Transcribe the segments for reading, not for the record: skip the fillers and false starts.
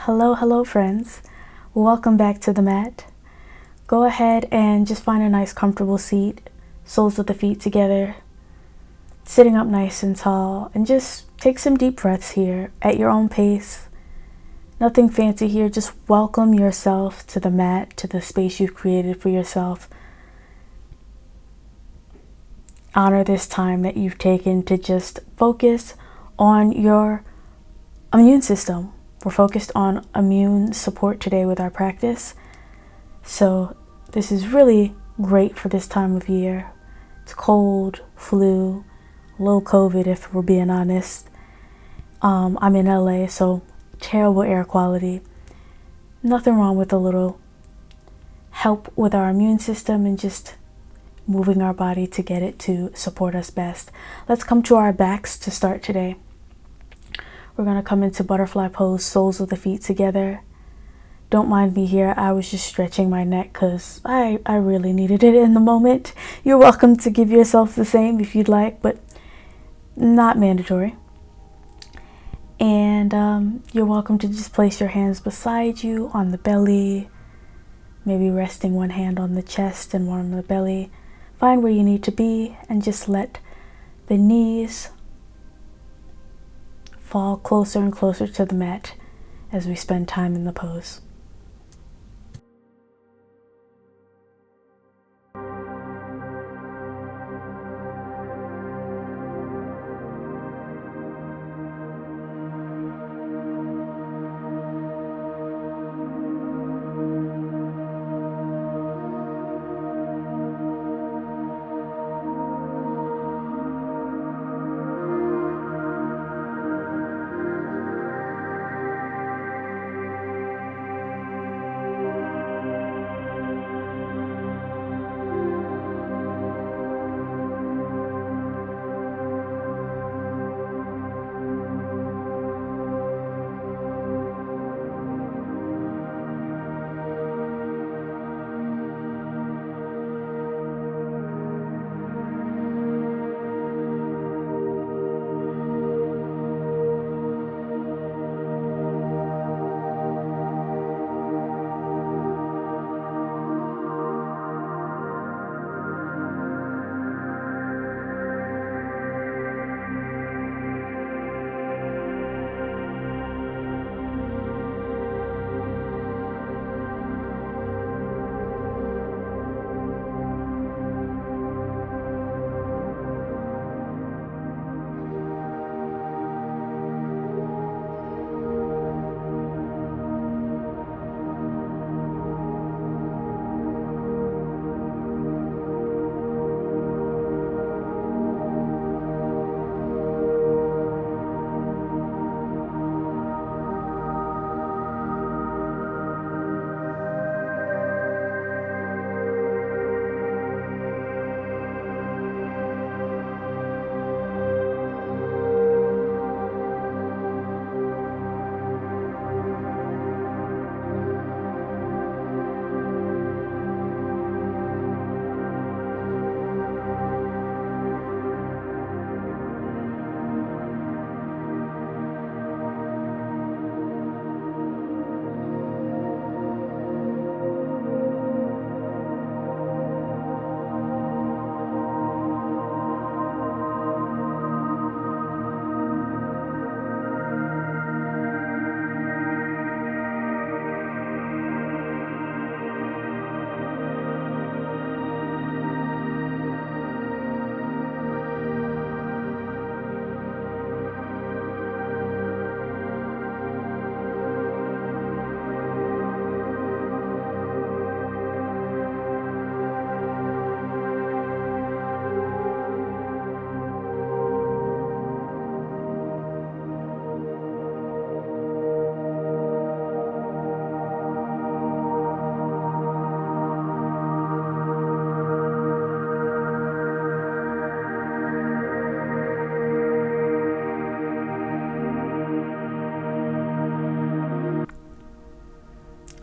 Hello friends. Welcome back to the mat. Go ahead and just find a nice comfortable seat, soles of the feet together, sitting up nice and tall, and just take some deep breaths here at your own pace. Nothing fancy here, just welcome yourself to the mat, to the space you've created for yourself. Honor this time that you've taken to just focus on your immune system. We're focused on immune support today with our practice. So this is really great for this time of year. It's cold, flu, a little COVID if we're being honest. I'm in LA, so terrible air quality. Nothing wrong with a little help with our immune system and just moving our body to get it to support us best. Let's come to our backs to start today. We're going to come into butterfly pose, soles of the feet together. Don't mind me here. I was just stretching my neck because I really needed it in the moment. You're welcome to give yourself the same if you'd like, but not mandatory. And you're welcome to just place your hands beside you on the belly, maybe resting one hand on the chest and one on the belly. Find where you need to be and just let the knees fall closer and closer to the mat as we spend time in the pose.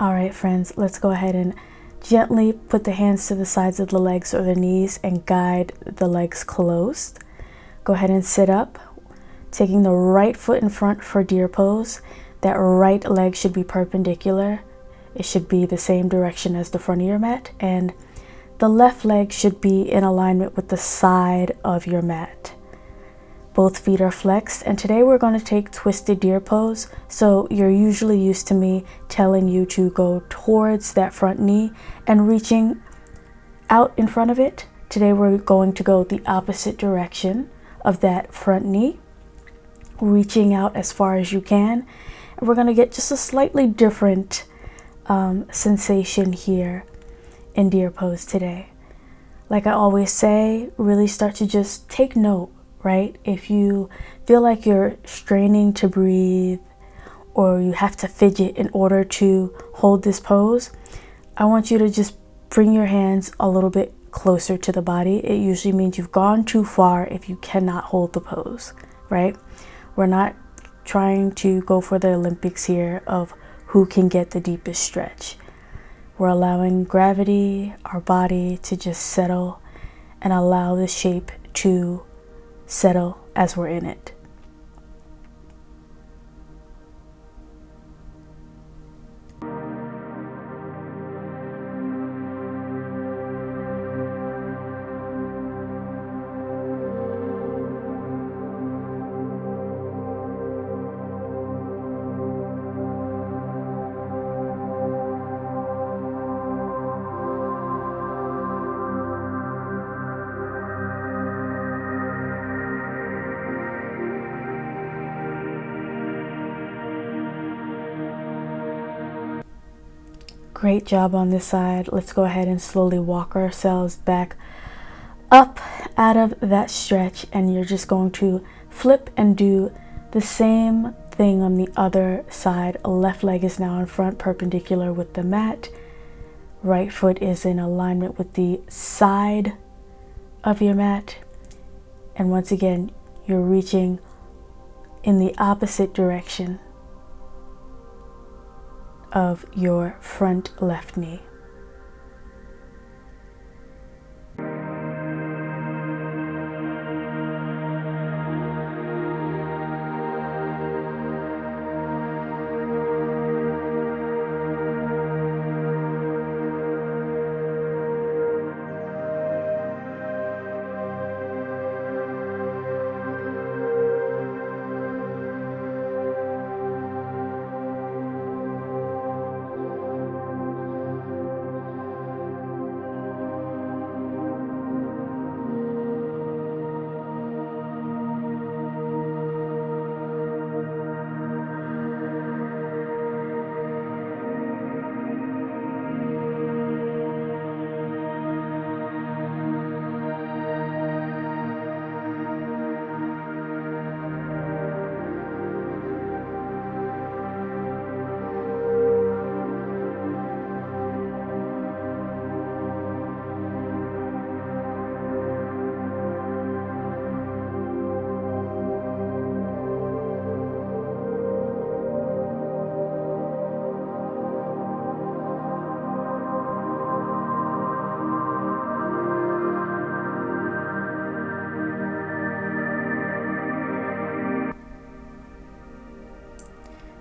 All right, friends, let's go ahead and gently put the hands to the sides of the legs or the knees and guide the legs closed. Go ahead and sit up, taking the right foot in front for deer pose, that right leg should be perpendicular. It should be the same direction as the front of your mat, and the left leg should be in alignment with the side of your mat. Both feet are flexed, and today we're going to take twisted deer pose. So you're usually used to me telling you to go towards that front knee and reaching out in front of it. Today we're going to go the opposite direction of that front knee, reaching out as far as you can. And we're going to get just a slightly different sensation here in deer pose today. Like I always say, really start to just take note, right? If you feel like you're straining to breathe or you have to fidget in order to hold this pose, I want you to just bring your hands a little bit closer to the body. It usually means you've gone too far if you cannot hold the pose, right? We're not trying to go for the Olympics here of who can get the deepest stretch. We're allowing gravity, our body to just settle and allow the shape to settle as we're in it. Great job on this side. Let's go ahead and slowly walk ourselves back up out of that stretch, and you're just going to flip and do the same thing on the other side. Left leg is now in front, perpendicular with the mat. Right foot is in alignment with the side of your mat. And once again, you're reaching in the opposite direction of your front left knee.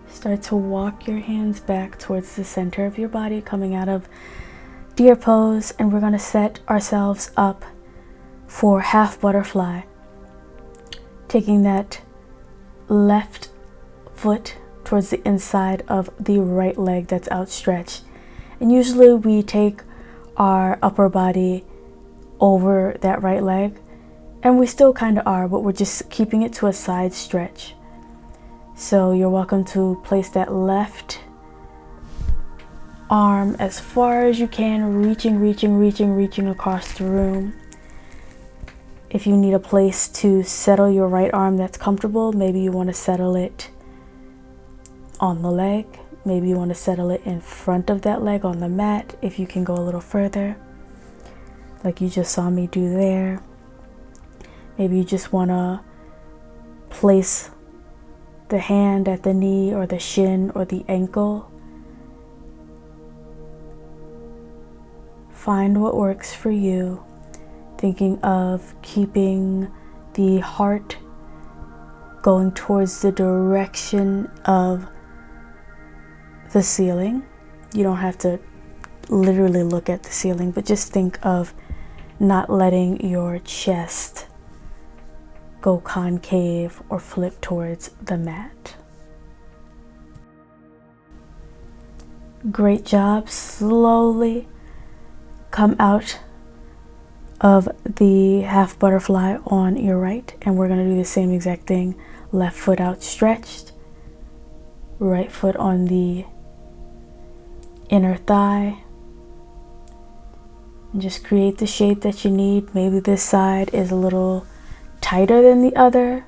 Start to walk your hands back towards the center of your body, coming out of deer pose, and we're going to set ourselves up for half butterfly. Taking that left foot towards the inside of the right leg that's outstretched. And usually we take our upper body over that right leg, and we still kind of are, but we're just keeping it to a side stretch. So you're welcome to place that left arm as far as you can, reaching across the room. If you need a place to settle your right arm that's comfortable, maybe you want to settle it on the leg. Maybe you want to settle it in front of that leg on the mat, if you can go a little further, like you just saw me do there. Maybe you just want to place the hand at the knee or the shin or the ankle. Find what works for you, thinking of keeping the heart going towards the direction of the ceiling. You don't have to literally look at the ceiling, but just think of not letting your chest go concave or flip towards the mat. Great job. Slowly come out of the half butterfly on your right, and we're going to do the same exact thing. Left foot outstretched, right foot on the inner thigh, and just create the shape that you need. Maybe this side is a little tighter than the other.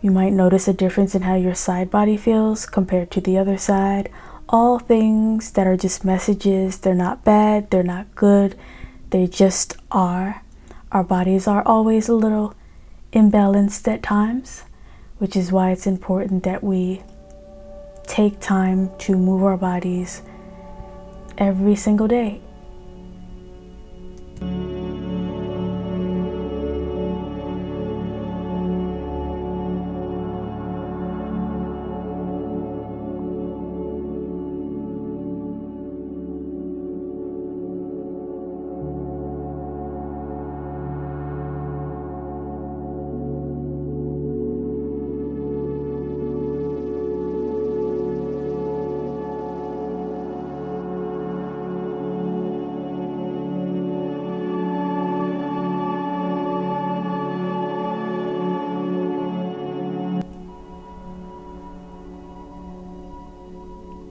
You might notice a difference in how your side body feels compared to the other side. All things that are just messages. They're not bad, they're not good, they just are. Our bodies are always a little imbalanced at times, which is why it's important that we take time to move our bodies every single day.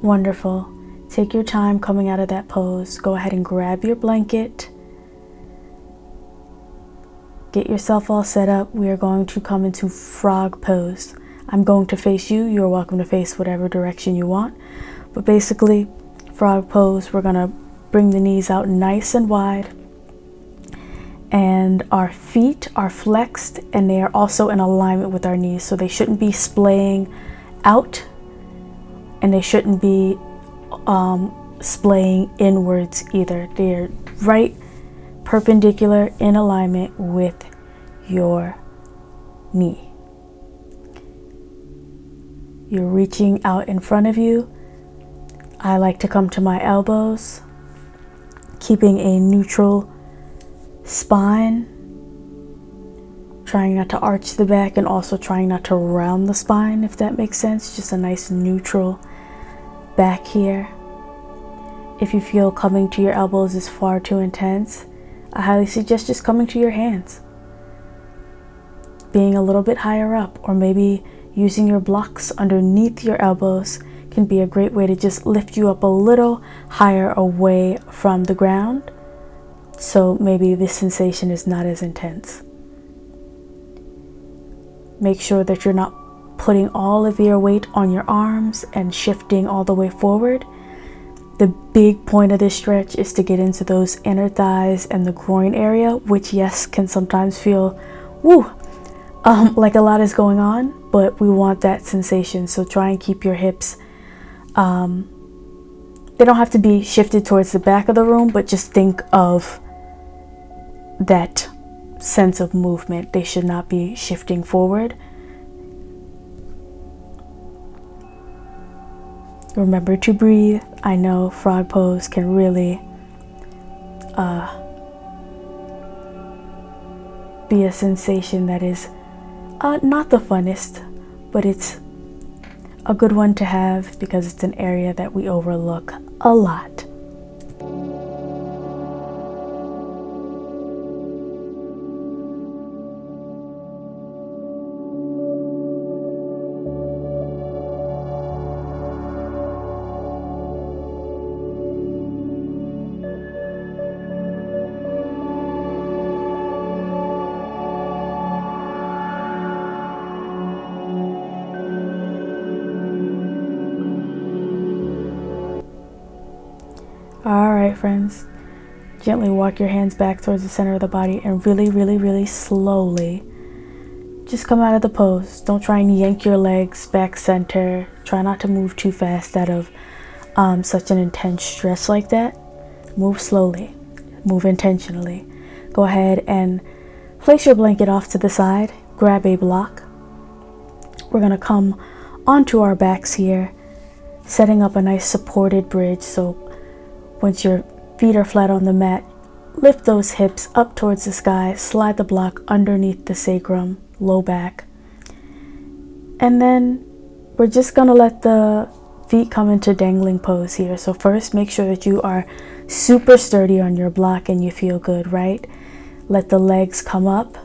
Wonderful. Take your time coming out of that pose. Go ahead and grab your blanket. Get yourself all set up. We are going to come into frog pose. I'm going to face you. You're welcome to face whatever direction you want. But basically, frog pose, we're going to bring the knees out nice and wide. And our feet are flexed, and they are also in alignment with our knees. So they shouldn't be splaying out, and they shouldn't be splaying inwards either. They're right perpendicular in alignment with your knee. You're reaching out in front of you. I like to come to my elbows, keeping a neutral spine, trying not to arch the back and also trying not to round the spine, if that makes sense. Just a nice neutral back here. If you feel coming to your elbows is far too intense, I highly suggest just coming to your hands, being a little bit higher up, or maybe using your blocks underneath your elbows can be a great way to just lift you up a little higher away from the ground, so maybe this sensation is not as intense. Make sure that you're not putting all of your weight on your arms and shifting all the way forward. The big point of this stretch is to get into those inner thighs and the groin area, which, yes, can sometimes feel like a lot is going on, but we want that sensation. So try and keep your hips, they don't have to be shifted towards the back of the room, but just think of that sense of movement. They should not be shifting forward. Remember to breathe. I know frog pose can really be a sensation that is not the funnest, but it's a good one to have because it's an area that we overlook a lot. Alright, friends, gently walk your hands back towards the center of the body and really slowly just come out of the pose. Don't try and yank your legs back center. Try not to move too fast out of such an intense stress like that. Move slowly, move intentionally. Go ahead and place your blanket off to the side, grab a block. We're going to come onto our backs here. setting up a nice supported bridge. So once your feet are flat on the mat, lift those hips up towards the sky, slide the block underneath the sacrum, low back. And then we're just gonna let the feet come into dangling pose here. So first, make sure that you are super sturdy on your block and you feel good, right? Let the legs come up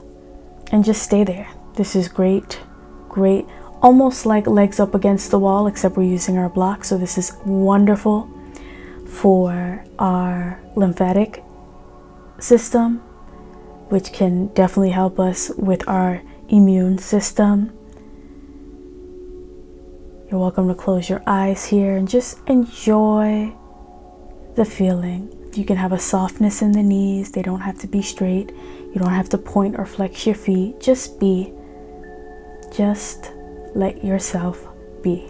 and just stay there. This is great, great. Almost like legs up against the wall, except we're using our block. So this is wonderful for our lymphatic system, which can definitely help us with our immune system. You're welcome to close your eyes here and just enjoy the feeling. You can have a softness in the knees. They don't have to be straight. You don't have to point or flex your feet. Just be. Just let yourself be.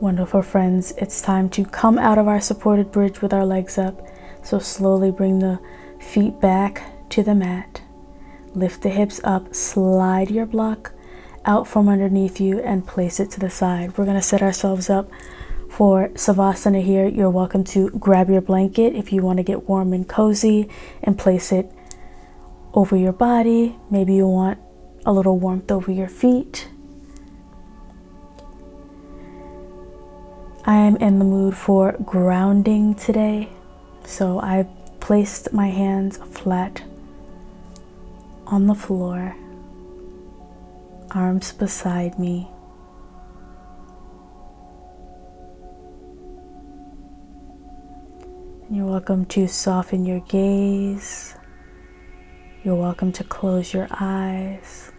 Wonderful friends, it's time to come out of our supported bridge with our legs up. So slowly bring the feet back to the mat. Lift the hips up, slide your block out from underneath you and place it to the side. We're gonna set ourselves up for Savasana here. You're welcome to grab your blanket if you want to get warm and cozy and place it over your body. Maybe you want a little warmth over your feet. I am in the mood for grounding today, so I placed my hands flat on the floor, arms beside me. You're welcome to soften your gaze. You're welcome to close your eyes.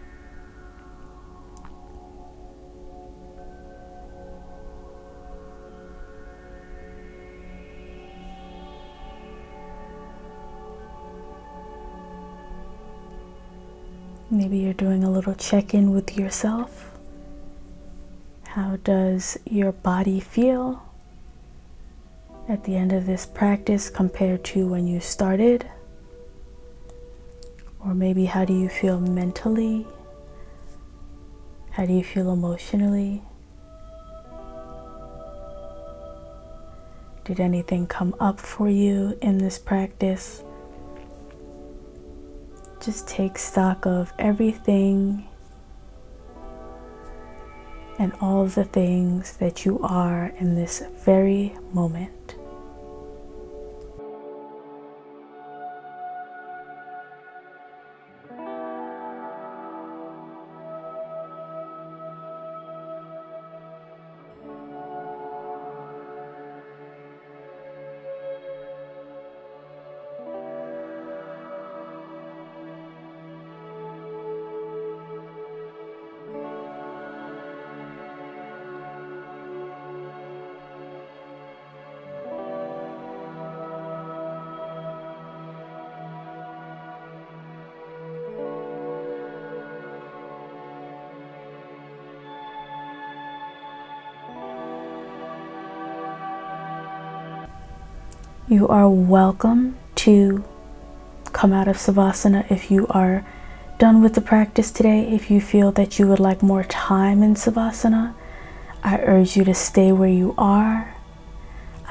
Maybe you're doing a little check-in with yourself. How does your body feel at the end of this practice compared to when you started? Or maybe how do you feel mentally? How do you feel emotionally? Did anything come up for you in this practice? Just take stock of everything and all of the things that you are in this very moment. You are welcome to come out of Savasana if you are done with the practice today. If you feel that you would like more time in Savasana, I urge you to stay where you are.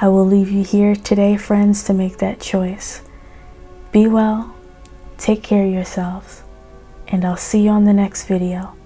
I will leave you here today, friends, to make that choice. Be well, take care of yourselves, and I'll see you on the next video.